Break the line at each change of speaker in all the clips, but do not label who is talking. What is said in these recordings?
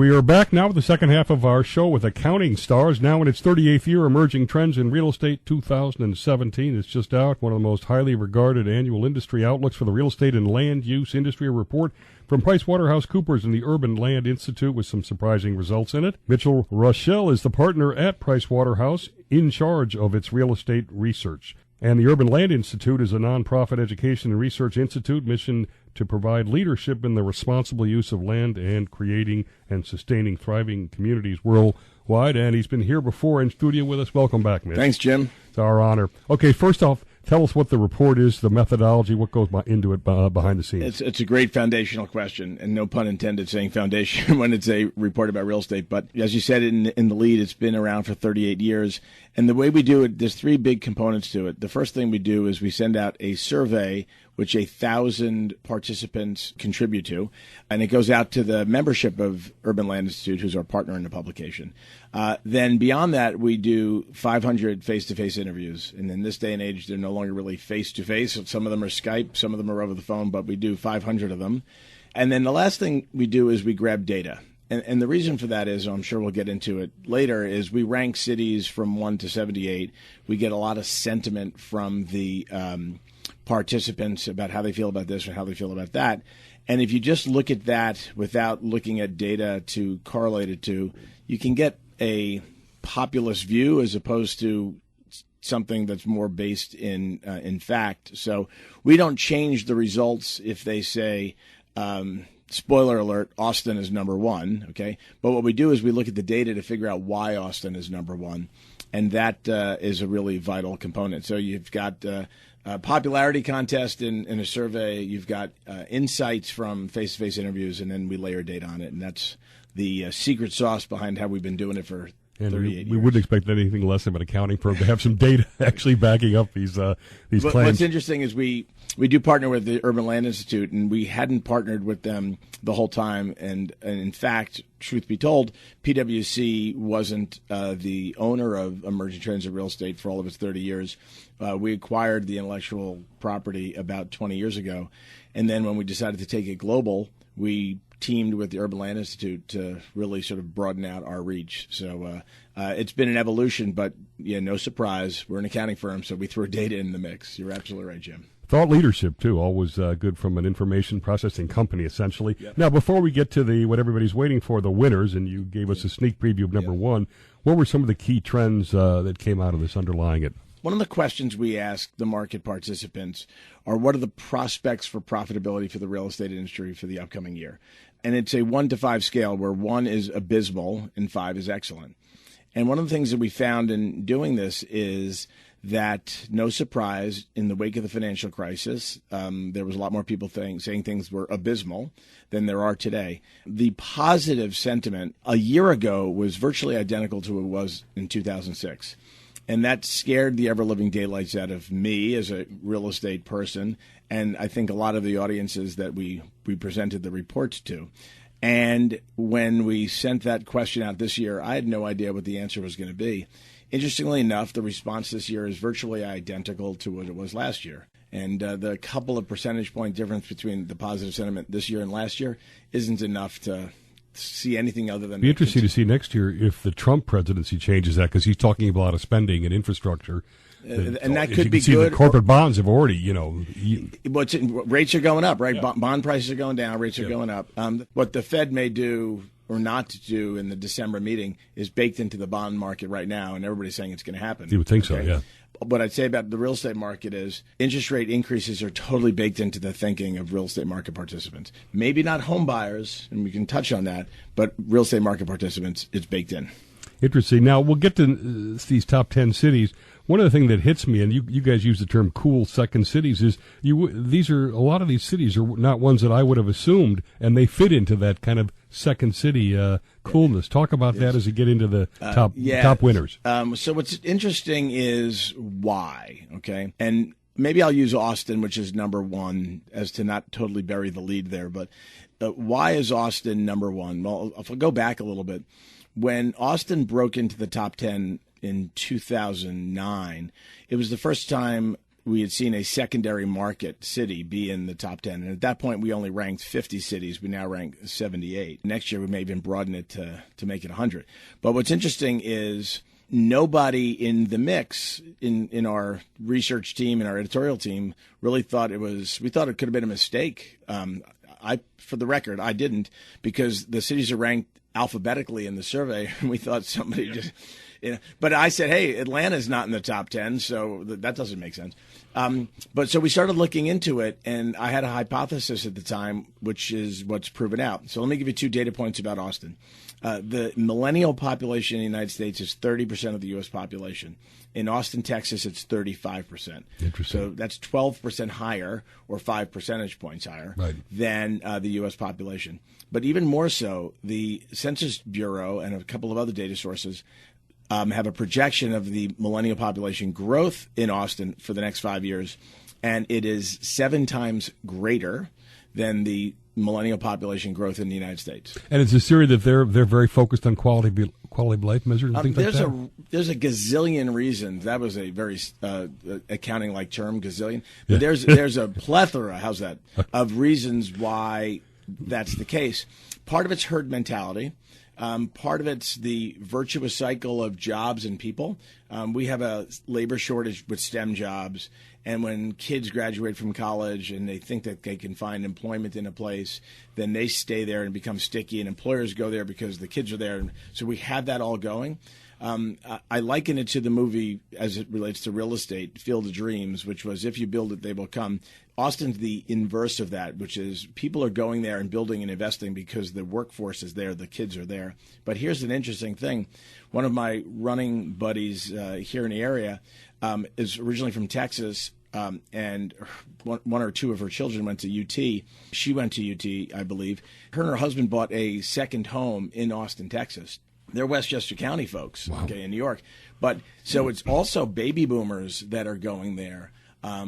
We are back now with the second half of our show with Accounting Stars, now in its 38th year, Emerging Trends in Real Estate 2017. It's just out, one of the most highly regarded annual industry outlooks for the real estate and land use industry. A report from PricewaterhouseCoopers and the Urban Land Institute with some surprising results in it. Mitchell Roschelle is the partner at Pricewaterhouse in charge of its real estate research. And the Urban Land Institute is a nonprofit education and research institute mission to provide leadership in the responsible use of land and creating and sustaining thriving communities worldwide. And he's been here before in studio with us. Welcome back, Mitch.
Thanks, Jim.
It's our honor. Okay, first off, tell us what the report is, the methodology, what goes into it behind the scenes.
It's a great foundational question, and no pun intended saying foundation when it's a report about real estate. But as you said in the lead, it's been around for 38 years. And the way we do it, there's three big components to it. The first thing we do is we send out a survey which 1,000 participants contribute to, and it goes out to the membership of Urban Land Institute, who's our partner in the publication. Then beyond that, we do 500 face-to-face interviews. And in this day and age, they're no longer really face-to-face. Some of them are Skype, some of them are over the phone, but we do 500 of them. And then the last thing we do is we grab data. And the reason for that is, I'm sure we'll get into it later, is we rank cities from 1 to 78. We get a lot of sentiment from the participants about how they feel about this or how they feel about that. And if you just look at that without looking at data to correlate it to, you can get a populist view as opposed to something that's more based in fact. So we don't change the results if they say, spoiler alert, Austin is number one, okay? But what we do is we look at the data to figure out why Austin is number one, and that is a really vital component. So you've got a popularity contest in a survey, you've got insights from face-to-face interviews, and then we layer data on it, and that's the secret sauce behind how we've been doing it for 38 years.
We wouldn't expect anything less of an accounting firm to have some data actually backing up these claims.
What's interesting is we do partner with the Urban Land Institute, and we hadn't partnered with them the whole time. And in fact, truth be told, PwC wasn't the owner of Emerging Trends in Real Estate for all of its 30 years. We acquired the intellectual property about 20 years ago. And then when we decided to take it global, we teamed with the Urban Land Institute to really sort of broaden out our reach. So it's been an evolution, but yeah, no surprise. We're an accounting firm, so we throw data in the mix. You're absolutely right, Jim.
Thought leadership, too, always good from an information processing company, essentially. Yep. Now, before we get to what everybody's waiting for, the winners, and you gave us a sneak preview of number one, what were some of the key trends that came out of this underlying it?
One of the questions we ask the market participants are, what are the prospects for profitability for the real estate industry for the upcoming year? And it's a 1 to 5 scale where 1 is abysmal and 5 is excellent. And one of the things that we found in doing this is that, no surprise, in the wake of the financial crisis, there was a lot more people saying things were abysmal than there are today. The positive sentiment a year ago was virtually identical to what it was in 2006. And that scared the ever-living daylights out of me as a real estate person, and I think a lot of the audiences that we presented the reports to. And when we sent that question out this year, I had no idea what the answer was going to be. Interestingly enough, the response this year is virtually identical to what it was last year. And the couple of percentage point difference between the positive sentiment this year and last year isn't enough to see anything other than...
It'd be interesting to see next year if the Trump presidency changes that, because he's talking about a lot of spending and infration.
And that could be
see,
good.
The corporate bonds have already,
rates are going up, right?
Yeah.
Bond prices are going down, rates are going up. What the Fed may do or not to do in the December meeting is baked into the bond market right now, and everybody's saying it's going to happen.
You would think so, yeah.
What I'd say about the real estate market is interest rate increases are totally baked into the thinking of real estate market participants. Maybe not home buyers, and we can touch on that, but real estate market participants, it's baked in.
Interesting. Now, we'll get to these top 10 cities. One of the things that hits me, and you guys use the term cool second cities, is a lot of these cities are not ones that I would have assumed, and they fit into that kind of second city coolness. Talk about that as you get into the top winners.
So what's interesting is why, okay? And maybe I'll use Austin, which is number one, as to not totally bury the lead there. But why is Austin number one? Well, if I go back a little bit, when Austin broke into the top 10 in 2009, it was the first time we had seen a secondary market city be in the top 10. And at that point, we only ranked 50 cities. We now rank 78. Next year, we may even broaden it to make it 100. But what's interesting is nobody in the mix in our research team and our editorial team really thought we thought it could have been a mistake. For the record, I didn't, because the cities are ranked alphabetically in the survey. And we thought somebody just... but I said, hey, Atlanta's not in the top 10, so that doesn't make sense. But so we started looking into it, and I had a hypothesis at the time, which is what's proven out. So let me give you 2 data points about Austin. The millennial population in the United States is 30% of the U.S. population. In Austin, Texas, it's 35%.
Interesting.
So that's 12% higher, or 5 percentage points higher, than the U.S. population. But even more so, the Census Bureau and a couple of other data sources have a projection of the millennial population growth in Austin for the next 5 years, and it is 7 times greater than the millennial population growth in the United States.
And it's a theory that they're very focused on quality of life measures and things like that?
There's a gazillion reasons. That was a very accounting-like term, gazillion. But there's a plethora, how's that, of reasons why that's the case. Part of it's herd mentality. Part of it's the virtuous cycle of jobs and people. We have a labor shortage with STEM jobs, and when kids graduate from college and they think that they can find employment in a place, then they stay there and become sticky, and employers go there because the kids are there. And so we have that all going. I liken it to the movie as it relates to real estate, Field of Dreams, which was if you build it, they will come. Austin's the inverse of that, which is people are going there and building and investing because the workforce is there, the kids are there. But here's an interesting thing. One of my running buddies here in the area is originally from Texas, and one or two of her children went to UT. She went to UT, I believe. Her and her husband bought a second home in Austin, Texas. They're Westchester County folks, okay, in New York. But so it's also baby boomers that are going there.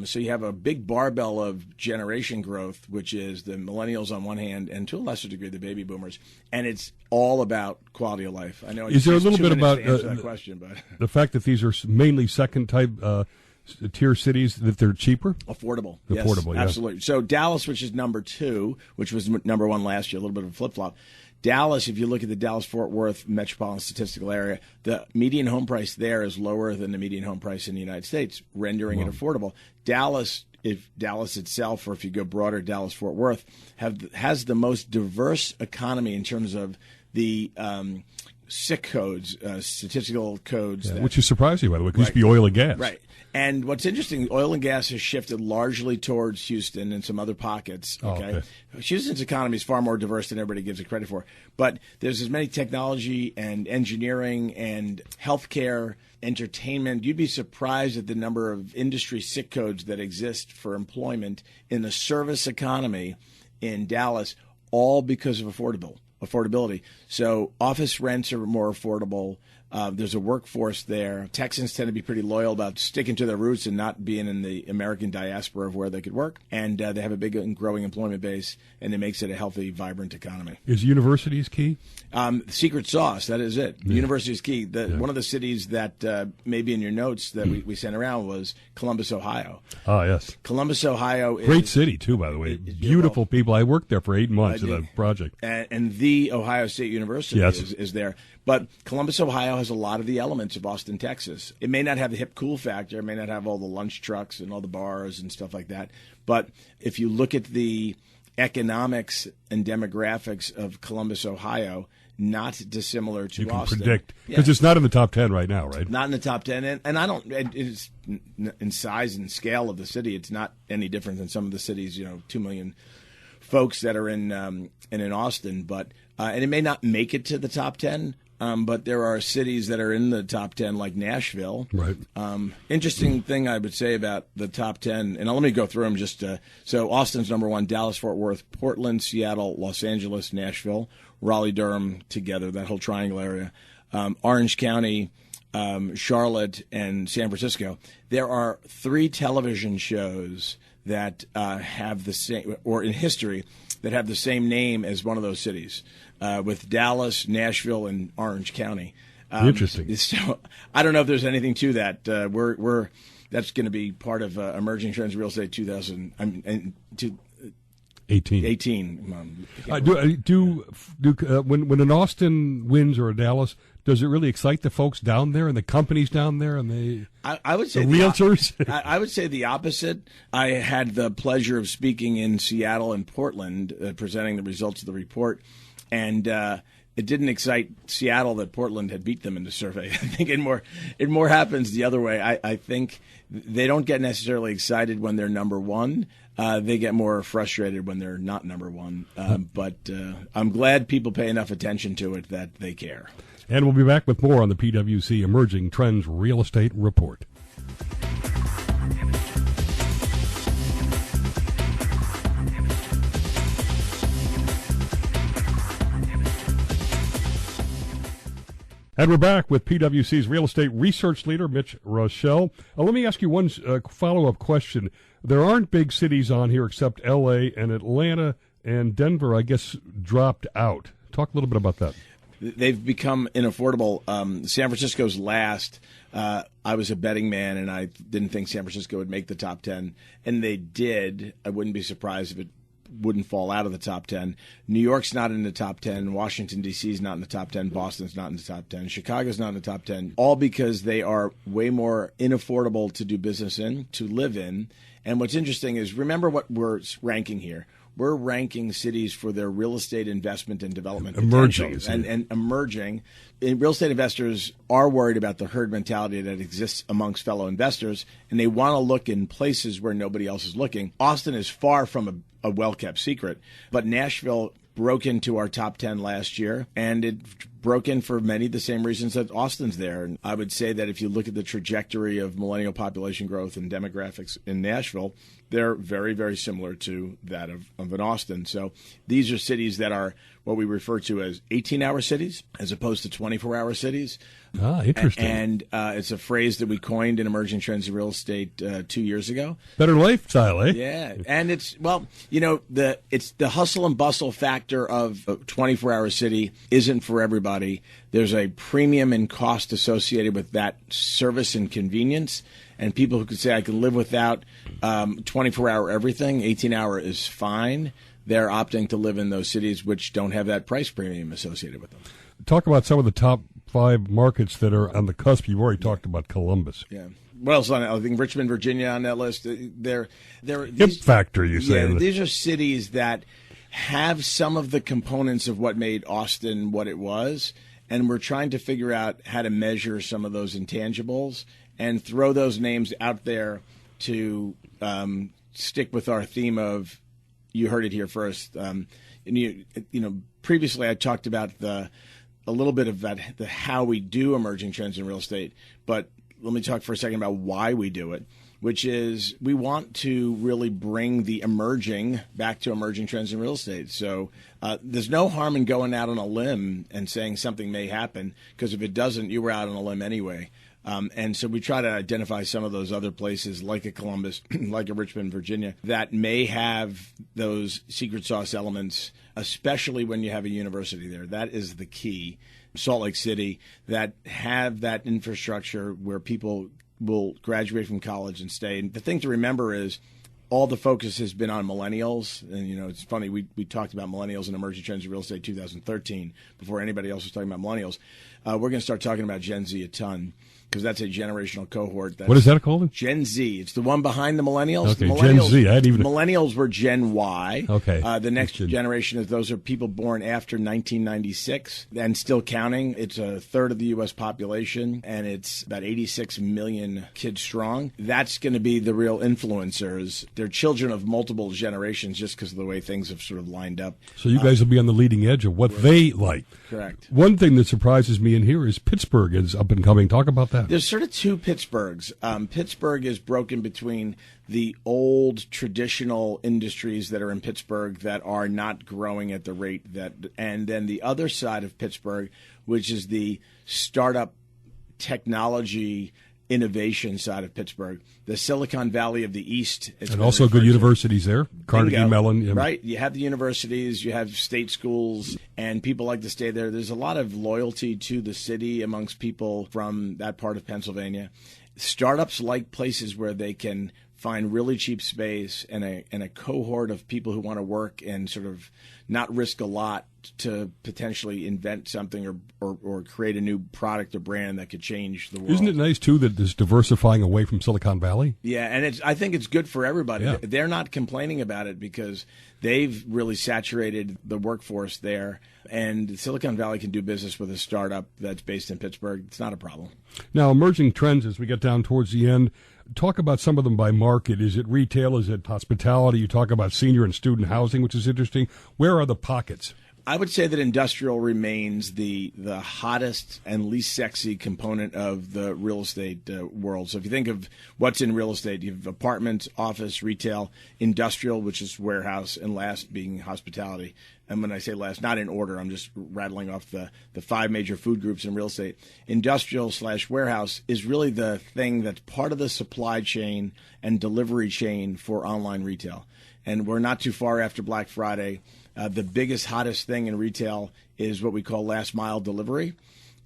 So you have a big barbell of generation growth, which is the millennials on one hand, and to a lesser degree the baby boomers, and it's all about quality of life. I know.
Is there a little bit about
that question, but
the fact that these are mainly second type tier cities, that they're cheaper,
affordable,
yes,
absolutely. So Dallas, which is number 2, which was number 1 last year, a little bit of a flip flop. Dallas, if you look at the Dallas-Fort Worth metropolitan statistical area, the median home price there is lower than the median home price in the United States, rendering it affordable. Dallas, if Dallas itself, or if you go broader, Dallas-Fort Worth, has the most diverse economy in terms of the SIC codes, statistical codes.
Which is surprising, by the way, because it used to be oil and gas.
Right. And what's interesting, oil and gas has shifted largely towards Houston and some other pockets. Okay? Houston's economy is far more diverse than everybody gives it credit for. But there's as many technology and engineering and healthcare, entertainment. You'd be surprised at the number of industry SIC codes that exist for employment in the service economy in Dallas, all because of affordability. So office rents are more affordable. There's a workforce there. Texans tend to be pretty loyal about sticking to their roots and not being in the American diaspora of where they could work. And they have a big and growing employment base, and it makes it a healthy, vibrant economy.
Is universities key?
Secret sauce, that is it. Yeah. University is key. One of the cities that maybe in your notes that we sent around was Columbus, Ohio.
Oh, yes.
Columbus, Ohio is...
Great city, too, by the way. Beautiful people. I worked there for 8 months at a project.
And the Ohio State University is there. But Columbus, Ohio has a lot of the elements of Austin, Texas. It may not have the hip cool factor. It may not have all the lunch trucks and all the bars and stuff like that. But if you look at the economics and demographics of Columbus, Ohio, not dissimilar to Austin.
You can predict. Because it's not in the top 10 right now, right?
Not in the top 10. And I don't, it's in size and scale of the city, it's not any different than some of the cities, 2 million folks that are in Austin. But and it may not make it to the top 10. But there are cities that are in the top 10, like Nashville.
Right.
Interesting thing I would say about the top 10, and let me go through them just so Austin's number 1, Dallas, Fort Worth, Portland, Seattle, Los Angeles, Nashville, Raleigh, Durham together, that whole triangle area, Orange County, Charlotte, and San Francisco. There are 3 television shows that have the same, or in history, that have the same name as one of those cities. With Dallas, Nashville, and Orange County.
Interesting.
So I don't know if there's anything to that. We're That's going to be part of Emerging Trends Real Estate
18.
18.
When an Austin wins or a Dallas, does it really excite the folks down there and the companies down there and
I would say
the realtors?
I would say the opposite. I had the pleasure of speaking in Seattle and Portland, presenting the results of the report, and it didn't excite Seattle that Portland had beat them in the survey. I think it more happens the other way. I think they don't get necessarily excited when they're number one. They get more frustrated when they're not number one. But I'm glad people pay enough attention to it that they care.
And we'll be back with more on the PwC Emerging Trends Real Estate Report. And we're back with PwC's real estate research leader, Mitch Roschelle. Let me ask you one follow-up question. There aren't big cities on here except L.A. and Atlanta and Denver, I guess, dropped out. Talk a little bit about that.
They've become inaffordable. San Francisco's last. I was a betting man, and I didn't think San Francisco would make the top 10, and they did. I wouldn't be surprised if it wouldn't fall out of the top 10. New York's not in the top 10. Washington, D.C. is not in the top 10. Boston's not in the top 10. Chicago's not in the top 10, all because they are way more inaffordable to do business in, to live in. And what's interesting is, remember what we're ranking here. We're ranking cities for their real estate investment and development
emerging
potential. And emerging. And real estate investors are worried about the herd mentality that exists amongst fellow investors, and they want to look in places where nobody else is looking. Austin is far from a well-kept secret, but Nashville broke into our top 10 last year, and it broke in for many of the same reasons that Austin's there. And I would say that if you look at the trajectory of millennial population growth and demographics in Nashville, they're very, very similar to that of an Austin. So these are cities that are what we refer to as 18-hour cities as opposed to 24-hour cities.
Ah, interesting.
And it's a phrase that we coined in Emerging Trends in Real Estate 2 years ago.
Better lifestyle, eh?
Yeah, and it's, well, it's the hustle and bustle factor of a 24-hour city isn't for everybody. There's a premium in cost associated with that service and convenience. And people who could say, I can live without 24-hour everything, 18-hour is fine. They're opting to live in those cities which don't have that price premium associated with them.
Talk about some of the top 5 markets that are on the cusp. You've already talked about Columbus.
Yeah. What else on it? I think Richmond, Virginia on that list. They're
hip factor, you say.
Yeah, these are cities that have some of the components of what made Austin what it was, and we're trying to figure out how to measure some of those intangibles and throw those names out there to stick with our theme of, you heard it here first. And previously I talked about a little bit of that, the how we do emerging trends in real estate, but let me talk for a second about why we do it, which is we want to really bring the emerging back to emerging trends in real estate. So there's no harm in going out on a limb and saying something may happen, because if it doesn't, you were out on a limb anyway. And so we try to identify some of those other places like a Columbus, like a Richmond, Virginia, that may have those secret sauce elements, especially when you have a university there. That is the key. Salt Lake City, that have that infrastructure where people will graduate from college and stay. And the thing to remember is all the focus has been on millennials. And, it's funny, we talked about millennials and emerging trends in real estate 2013 before anybody else was talking about millennials. We're going to start talking about Gen Z a ton, because that's a generational cohort.
What is that called?
Gen Z. It's the one behind the millennials.
Okay,
the millennials,
Gen Z. I hadn't even...
Millennials were Gen Y.
Okay.
The next generation is those are people born after 1996 and still counting. It's a third of the U.S. population, and it's about 86 million kids strong. That's going to be the real influencers. They're children of multiple generations just because of the way things have sort of lined up.
So you guys will be on the leading edge of what they like.
Correct.
One thing that surprises me in here is Pittsburgh is up and coming. Talk about that.
There's sort of two Pittsburghs. Pittsburgh is broken between the old traditional industries that are in Pittsburgh that are not growing at the rate that, and then the other side of Pittsburgh, which is the startup technology innovation side of Pittsburgh, the Silicon Valley of the East.
And also good universities there, Carnegie Mellon. Yeah.
Right. You have the universities, you have state schools, and people like to stay there. There's a lot of loyalty to the city amongst people from that part of Pennsylvania. startups like places where they can find really cheap space and a cohort of people who want to work and sort of not risk a lot to potentially invent something or create a new product or brand that could change the world.
Isn't it nice, too, that it's diversifying away from Silicon Valley?
Yeah, and I think it's good for everybody.
Yeah.
They're not complaining about it because they've really saturated the workforce there, and Silicon Valley can do business with a startup that's based in Pittsburgh. It's not a problem.
Now, emerging trends as we get down towards the end, talk about some of them by market. Is it retail? Is it hospitality? You talk about senior and student housing, which is interesting. Where are the pockets?
I would say that industrial remains the hottest and least sexy component of the real estate world. So if you think of what's in real estate, you have apartments, office, retail, industrial, which is warehouse, and last being hospitality. And when I say last, not in order, I'm just rattling off the 5 major food groups in real estate. Industrial/warehouse is really the thing that's part of the supply chain and delivery chain for online retail. And we're not too far after Black Friday. The biggest, hottest thing in retail is what we call last mile delivery.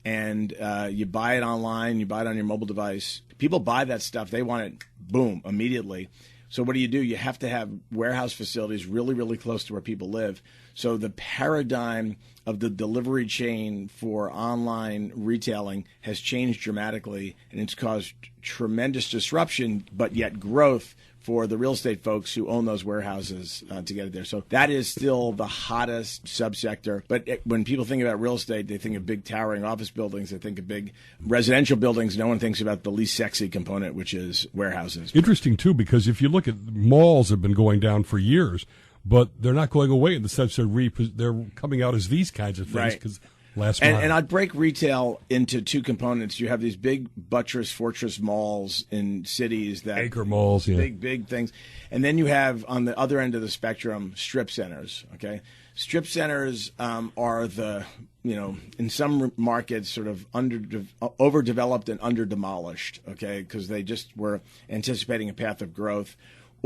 And you buy it online, you buy it on your mobile device. People buy that stuff. They want it, boom, immediately. So what do? You have to have warehouse facilities really, really close to where people live. So the paradigm of the delivery chain for online retailing has changed dramatically, and it's caused tremendous disruption, but yet growth for the real estate folks who own those warehouses to get it there. So that is still the hottest subsector. But when people think about real estate, they think of big towering office buildings. They think of big residential buildings. No one thinks about the least sexy component, which is warehouses.
Interesting, too, because if you look at malls have been going down for years, but they're not going away in the sense they're coming out as these kinds of things.
Right.
And
I'd break retail into 2 components. You have these big buttress fortress malls in cities that
acre malls, yeah.
big things, and then you have on the other end of the spectrum strip centers. Okay, strip centers are the in some markets sort of overdeveloped and under demolished. Okay, because they just were anticipating a path of growth.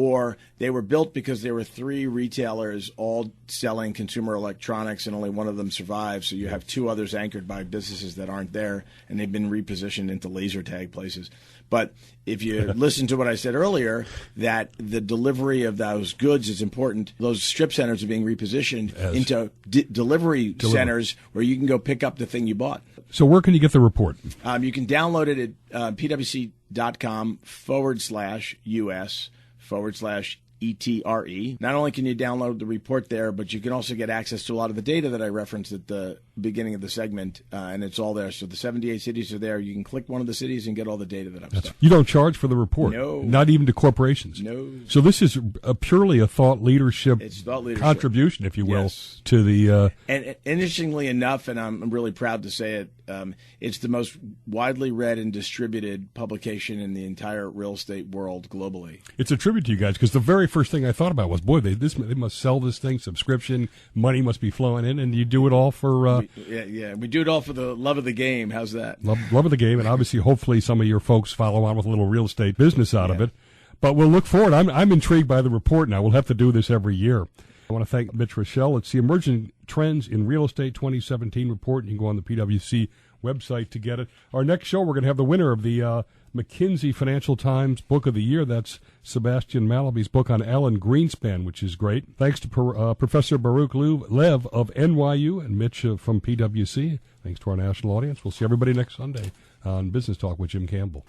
Or they were built because there were 3 retailers all selling consumer electronics and only one of them survived. So you have 2 others anchored by businesses that aren't there, and they've been repositioned into laser tag places. But if you listen to what I said earlier, that the delivery of those goods is important, those strip centers are being repositioned into delivery centers where you can go pick up the thing you bought.
So where can you get the report?
You can download it at pwc.com/US/ETRE. Not only can you download the report there, but you can also get access to a lot of the data that I referenced at the beginning of the segment, and it's all there. So the 78 cities are there. You can click one of the cities and get all the data that I've said.
You don't charge for the report?
No.
Not even to corporations?
No.
So this is purely a thought leadership, contribution, if you will,
yes,
to the...
And interestingly enough, and I'm really proud to say it, it's the most widely read and distributed publication in the entire real estate world globally.
It's a tribute to you guys, because the very first thing I thought about was, boy, they must sell this thing, subscription, money must be flowing in, and you do it all for...
Yeah, we do it all for the love of the game. How's that?
Love of the game, and obviously, hopefully, some of your folks follow on with a little real estate business out of it. But we'll look forward. I'm intrigued by the report now. We'll have to do this every year. I want to thank Mitch Roschelle. It's the Emerging Trends in Real Estate 2017 report. You can go on the PwC website to get it. Our next show, we're going to have the winner of the McKinsey Financial Times Book of the Year. That's Sebastian Malaby's book on Alan Greenspan, which is great. Thanks to Professor Baruch Lev of NYU and Mitch from PwC. Thanks to our national audience. We'll see everybody next Sunday on Business Talk with Jim Campbell.